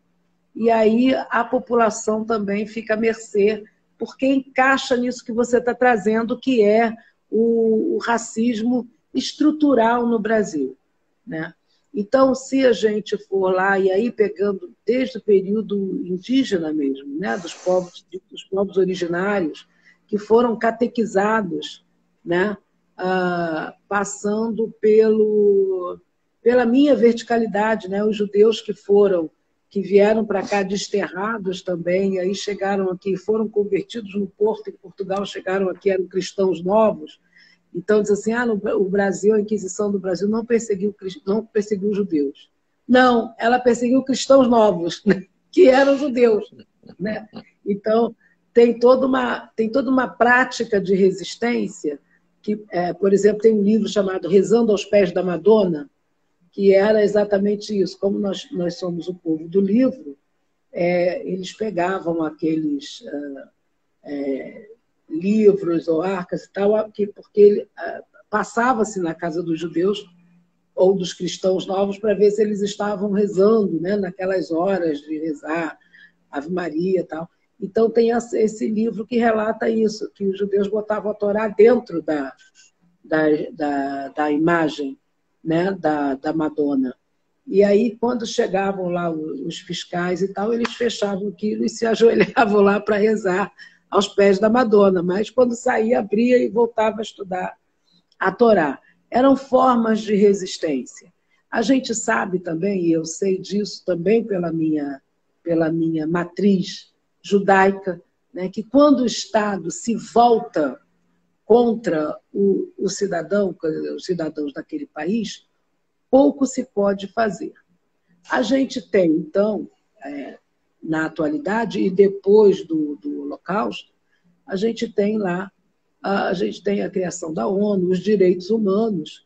e aí a população também fica à mercê, porque encaixa nisso que você está trazendo, que é o racismo estrutural no Brasil, né? Então, se a gente for lá, e aí pegando desde o período indígena mesmo, né, dos povos originários, que foram catequizados, né, passando pela minha verticalidade, né, os judeus que vieram para cá desterrados também, e aí chegaram aqui, foram convertidos no Porto, em Portugal, chegaram aqui, eram cristãos novos. Então, diz assim, o Brasil, a Inquisição do Brasil não perseguiu os judeus. Não, ela perseguiu cristãos novos, né, que eram judeus, né? Então, tem toda uma prática de resistência, que, por exemplo, tem um livro chamado Rezando aos Pés da Madonna, que era exatamente isso. Como nós somos o povo do livro, eles pegavam aqueles livros ou arcas e tal, porque passava-se na casa dos judeus ou dos cristãos novos para ver se eles estavam rezando, né, naquelas horas de rezar, Ave Maria e tal. Então tem esse livro que relata isso, que os judeus botavam a Torá dentro da imagem, né, da Madonna. E aí, quando chegavam lá os fiscais e tal, eles fechavam aquilo e se ajoelhavam lá para rezar aos pés da Madonna. Mas, quando saía, abria e voltava a estudar a Torá. Eram formas de resistência. A gente sabe também, e eu sei disso também pela minha matriz judaica, né, que quando o Estado se volta contra o cidadão, os cidadãos daquele país, pouco se pode fazer. A gente tem, então, na atualidade, e depois do Holocausto, a gente tem a criação da ONU, os direitos humanos,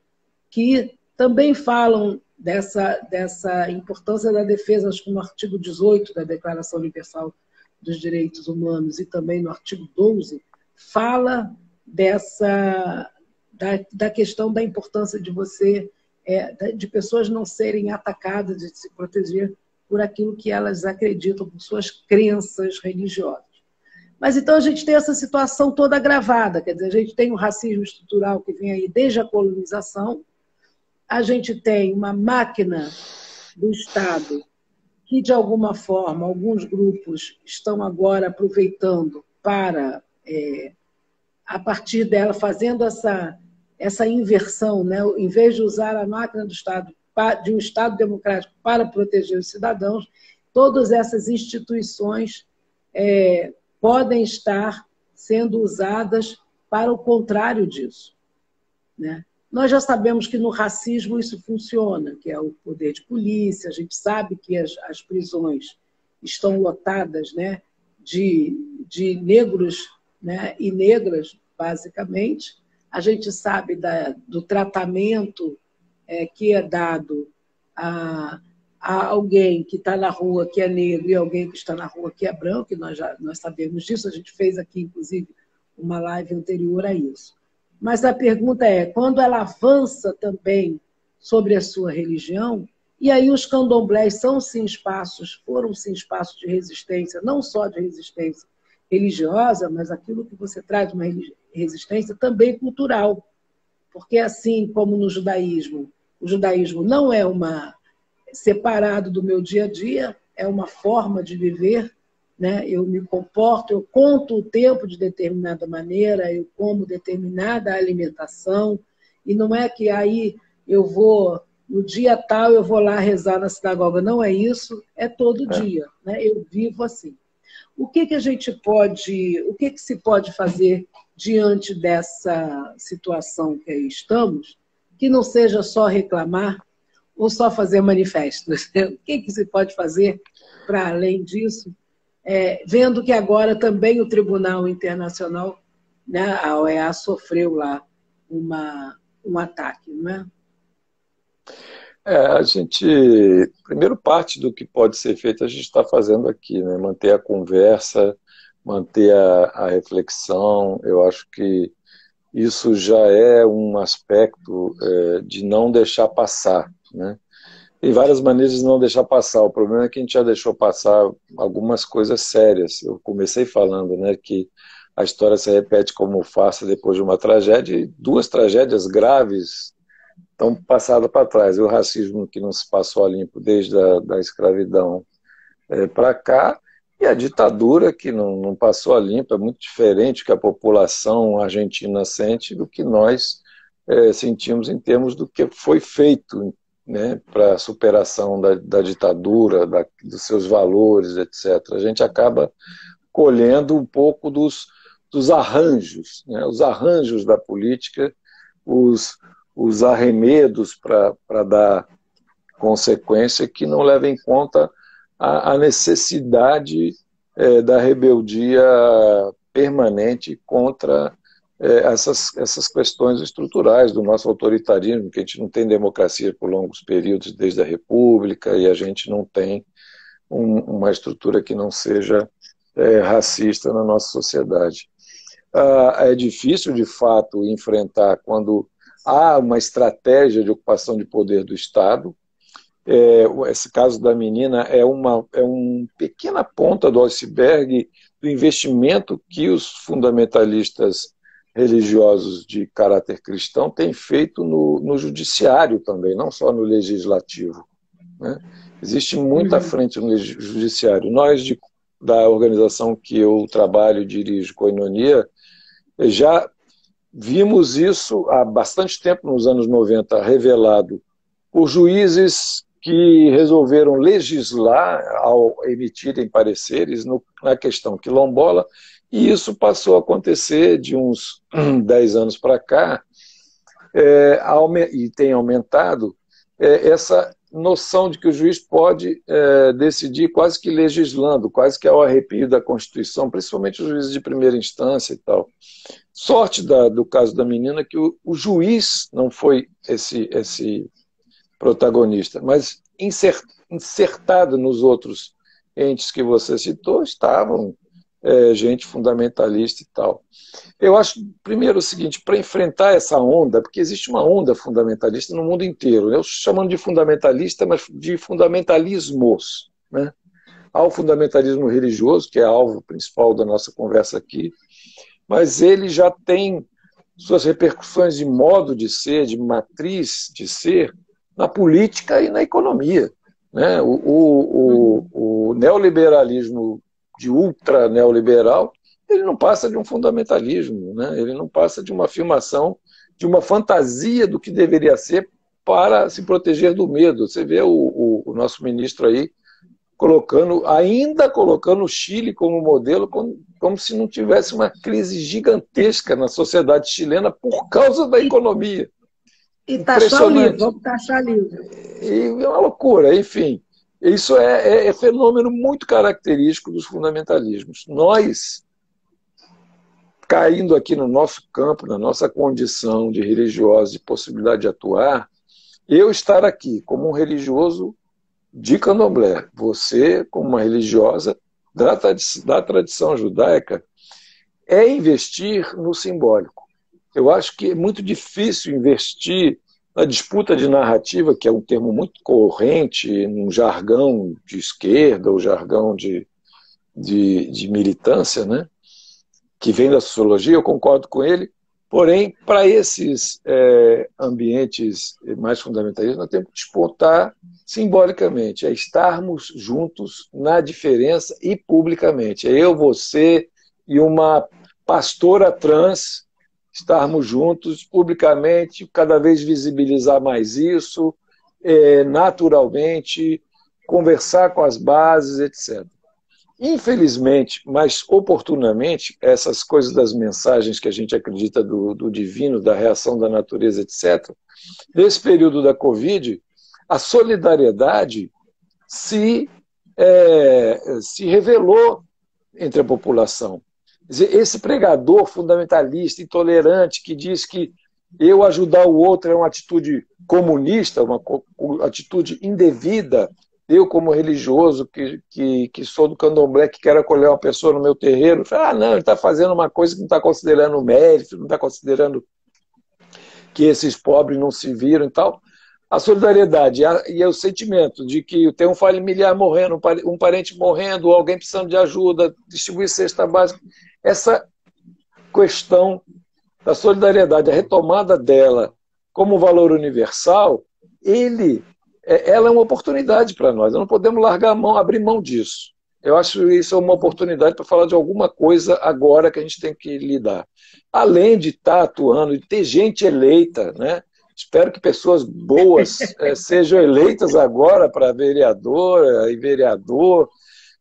que também falam dessa importância da defesa, acho que no artigo 18 da Declaração Universal dos Direitos Humanos e também no artigo 12, fala da questão da importância de pessoas não serem atacadas, de se proteger por aquilo que elas acreditam, por suas crenças religiosas. Mas então a gente tem essa situação toda agravada, quer dizer, a gente tem um racismo estrutural que vem aí desde a colonização, a gente tem uma máquina do Estado que, de alguma forma, alguns grupos estão agora aproveitando para, a partir dela, fazendo essa inversão, né? Em vez de usar a máquina do Estado, de um Estado democrático para proteger os cidadãos, todas essas instituições podem estar sendo usadas para o contrário disso, né? Nós já sabemos que no racismo isso funciona, que é o poder de polícia, a gente sabe que as prisões estão lotadas, né, de negros, né, e negras, basicamente. A gente sabe do tratamento que é dado a alguém que está na rua que é negro e alguém que está na rua que é branco, e nós sabemos disso, a gente fez aqui, inclusive, uma live anterior a isso. Mas a pergunta é, quando ela avança também sobre a sua religião, e aí os candomblés foram sim espaços de resistência, não só de resistência religiosa, mas aquilo que você traz, uma resistência também cultural. Porque assim como no judaísmo, o judaísmo não é separado do meu dia a dia, é uma forma de viver, né? Eu me comporto, eu conto o tempo de determinada maneira, eu como determinada alimentação, e não é que aí eu vou, no dia tal, eu vou lá rezar na sinagoga. Não é isso, é todo dia, né? Eu vivo assim. O que a gente pode, o que se pode fazer diante dessa situação que aí estamos, que não seja só reclamar ou só fazer manifestos? O que se pode fazer para além disso? Vendo que agora também o Tribunal Internacional, né, a OEA, sofreu lá um ataque, não é? A gente, primeiro parte do que pode ser feito, a gente está fazendo aqui, né? Manter a conversa, manter a reflexão. Eu acho que isso já é um aspecto de não deixar passar, né? Tem várias maneiras de não deixar passar. O problema é que a gente já deixou passar algumas coisas sérias. Eu comecei falando, né, que a história se repete como farsa depois de uma tragédia, e duas tragédias graves estão passadas para trás. O racismo que não se passou a limpo desde a escravidão para cá, e a ditadura que não passou a limpo. É muito diferente que a população argentina sente do que nós sentimos em termos do que foi feito, né, para a superação da ditadura, dos seus valores, etc. A gente acaba colhendo um pouco dos arranjos, né, os arranjos da política, os arremedos para dar consequência que não levam em conta a necessidade da rebeldia permanente contra essas questões estruturais do nosso autoritarismo, que a gente não tem democracia por longos períodos desde a República, e a gente não tem uma estrutura que não seja racista na nossa sociedade. É difícil, de fato, enfrentar quando há uma estratégia de ocupação de poder do Estado. Esse caso da menina é uma pequena ponta do iceberg do investimento que os fundamentalistas religiosos de caráter cristão têm feito no judiciário também, não só no legislativo, né? Existe muita frente no judiciário. Nós, da organização que eu trabalho e dirijo, Koinonia, já vimos isso há bastante tempo, nos anos 90, revelado por juízes que resolveram legislar ao emitirem pareceres na questão quilombola, e isso passou a acontecer de uns 10 anos para cá, e tem aumentado essa noção de que o juiz pode decidir quase que legislando, quase que ao arrepio da Constituição, principalmente os juízes de primeira instância e tal. Sorte do caso da menina que o juiz não foi esse protagonista, mas insertado nos outros entes que você citou, estavam gente fundamentalista e tal. Eu acho, primeiro, o seguinte, para enfrentar essa onda, porque existe uma onda fundamentalista no mundo inteiro, eu estou chamando de fundamentalista, mas de fundamentalismos, né? Há o fundamentalismo religioso, que é alvo principal da nossa conversa aqui, mas ele já tem suas repercussões de modo de ser, de matriz de ser, na política e na economia, né? O neoliberalismo de ultra neoliberal, ele não passa de um fundamentalismo, né? Ele não passa de uma afirmação, de uma fantasia do que deveria ser para se proteger do medo. Você vê o nosso ministro aí ainda colocando o Chile como modelo, como se não tivesse uma crise gigantesca na sociedade chilena por causa da economia. E taxar o livro, vamos taxar livro. E é uma loucura, enfim. Isso é fenômeno muito característico dos fundamentalismos. Nós, caindo aqui no nosso campo, na nossa condição de religiosos, de possibilidade de atuar, eu estar aqui como um religioso de candomblé, você como uma religiosa da tradição judaica, é investir no simbólico. Eu acho que é muito difícil investir na disputa de narrativa, que é um termo muito corrente num jargão de esquerda ou jargão de militância, né? Que vem da sociologia, eu concordo com ele, porém, para esses ambientes mais fundamentalistas, nós temos que disputar simbolicamente, é estarmos juntos na diferença e publicamente. É eu, você e uma pastora trans estarmos juntos publicamente, cada vez visibilizar mais isso, naturalmente, conversar com as bases, etc. Infelizmente, mas oportunamente, essas coisas das mensagens que a gente acredita do divino, da reação da natureza, etc., nesse período da Covid, a solidariedade se revelou entre a população. Quer dizer, esse pregador fundamentalista, intolerante, que diz que eu ajudar o outro é uma atitude comunista, uma atitude indevida, eu, como religioso, que sou do candomblé, que quero acolher uma pessoa no meu terreiro, não, ele está fazendo uma coisa que não está considerando o mérito, não está considerando que esses pobres não se viram e tal. A solidariedade e o sentimento de que tem um familiar morrendo, um parente morrendo, alguém precisando de ajuda, distribuir cesta básica. Essa questão da solidariedade, a retomada dela como valor universal, ela é uma oportunidade para nós. Nós não podemos largar a mão, abrir mão disso. Eu acho isso uma oportunidade para falar de alguma coisa agora que a gente tem que lidar. Além de estar atuando, de ter gente eleita, né? Espero que pessoas boas sejam eleitas agora para vereadora e vereador,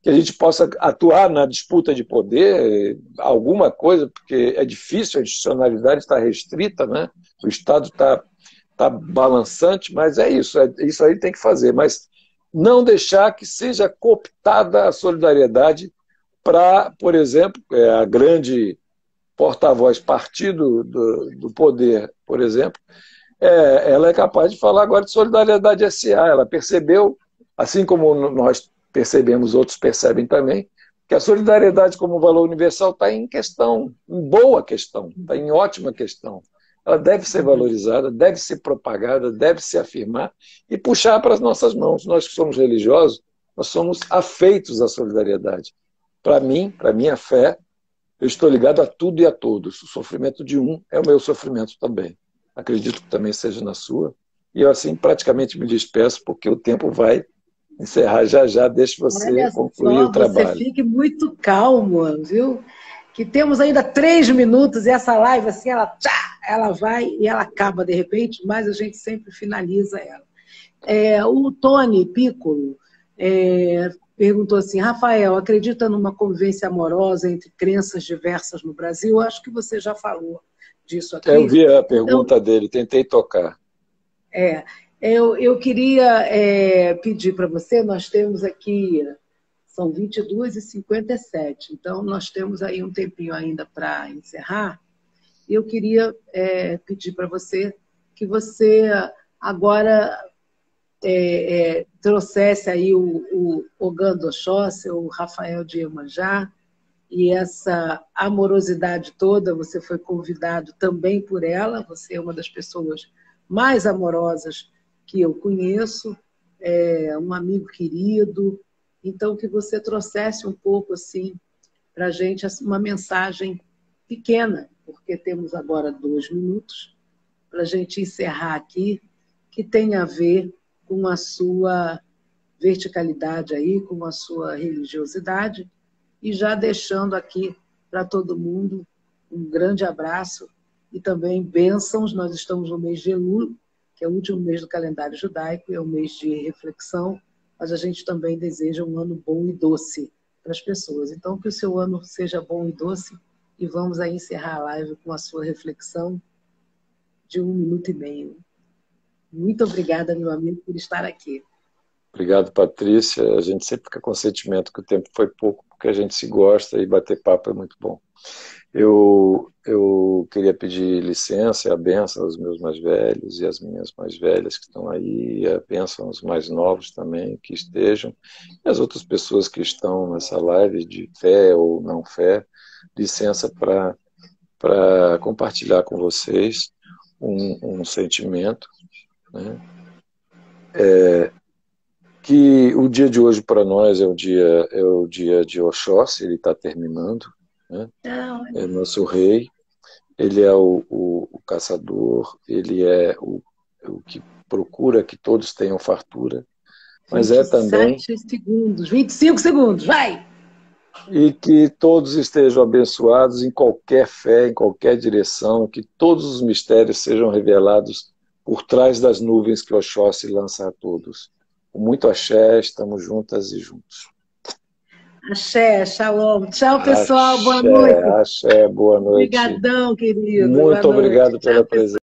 que a gente possa atuar na disputa de poder, alguma coisa, porque é difícil, a institucionalidade está restrita, né? O Estado está balançante, mas é isso aí tem que fazer. Mas não deixar que seja cooptada a solidariedade para, por exemplo, a grande porta-voz partido do poder, por exemplo, ela é capaz de falar agora de Solidariedade S.A. Ela percebeu, assim como nós percebemos, outros percebem também, que a solidariedade como valor universal está em questão, em boa questão, está em ótima questão. Ela deve ser valorizada, deve ser propagada, deve se afirmar e puxar para as nossas mãos. Nós que somos religiosos, nós somos afeitos à solidariedade. Para mim, para a minha fé, eu estou ligado a tudo e a todos. O sofrimento de um é o meu sofrimento também. Acredito que também seja na sua. E eu, assim, praticamente me despeço, porque o tempo vai encerrar já. Deixo você concluir o trabalho. Você fique muito calmo, viu? Que temos ainda 3 minutos e essa live, assim, ela vai e ela acaba de repente, mas a gente sempre finaliza ela. O Tony Piccolo perguntou assim: Rafael, acredita numa convivência amorosa entre crenças diversas no Brasil? Eu acho que você já falou disso aqui. Eu vi a pergunta dele, tentei tocar. Eu queria pedir para você, nós temos aqui, são 22h57, então nós temos aí um tempinho ainda para encerrar. Eu queria pedir para você que você agora trouxesse aí o Ogando Oxóssi, o Rafael de Iemanjá, e essa amorosidade toda, você foi convidado também por ela, você é uma das pessoas mais amorosas que eu conheço, um amigo querido, então que você trouxesse um pouco assim para a gente uma mensagem pequena, porque temos agora 2 minutos para a gente encerrar aqui, que tem a ver com a sua verticalidade aí, com a sua religiosidade, e já deixando aqui para todo mundo um grande abraço e também bênçãos. Nós estamos no mês de Elul, que é o último mês do calendário judaico, é um mês de reflexão, mas a gente também deseja um ano bom e doce para as pessoas. Então, que o seu ano seja bom e doce, e vamos aí encerrar a live com a sua reflexão de 1 minuto e meio. Muito obrigada, meu amigo, por estar aqui. Obrigado, Patrícia. A gente sempre fica com o sentimento que o tempo foi pouco, porque a gente se gosta e bater papo é muito bom. Eu queria pedir licença e a bênção aos meus mais velhos e às minhas mais velhas que estão aí, e a bênção aos mais novos também que estejam, e as outras pessoas que estão nessa live de fé ou não fé, licença para compartilhar com vocês um sentimento, né? Que o dia de hoje para nós é o dia de Oxóssi, ele está terminando, né? É nosso rei, ele é o caçador, ele é o que procura que todos tenham fartura, mas é também... 27 segundos, 25 segundos, vai! E que todos estejam abençoados em qualquer fé, em qualquer direção, que todos os mistérios sejam revelados por trás das nuvens que Oxóssi lança a todos. Com muito axé, estamos juntas e juntos. Axé, shalom. Tchau, pessoal, boa noite. Axé, boa noite. Obrigadão, querido. Muito obrigado pela presença.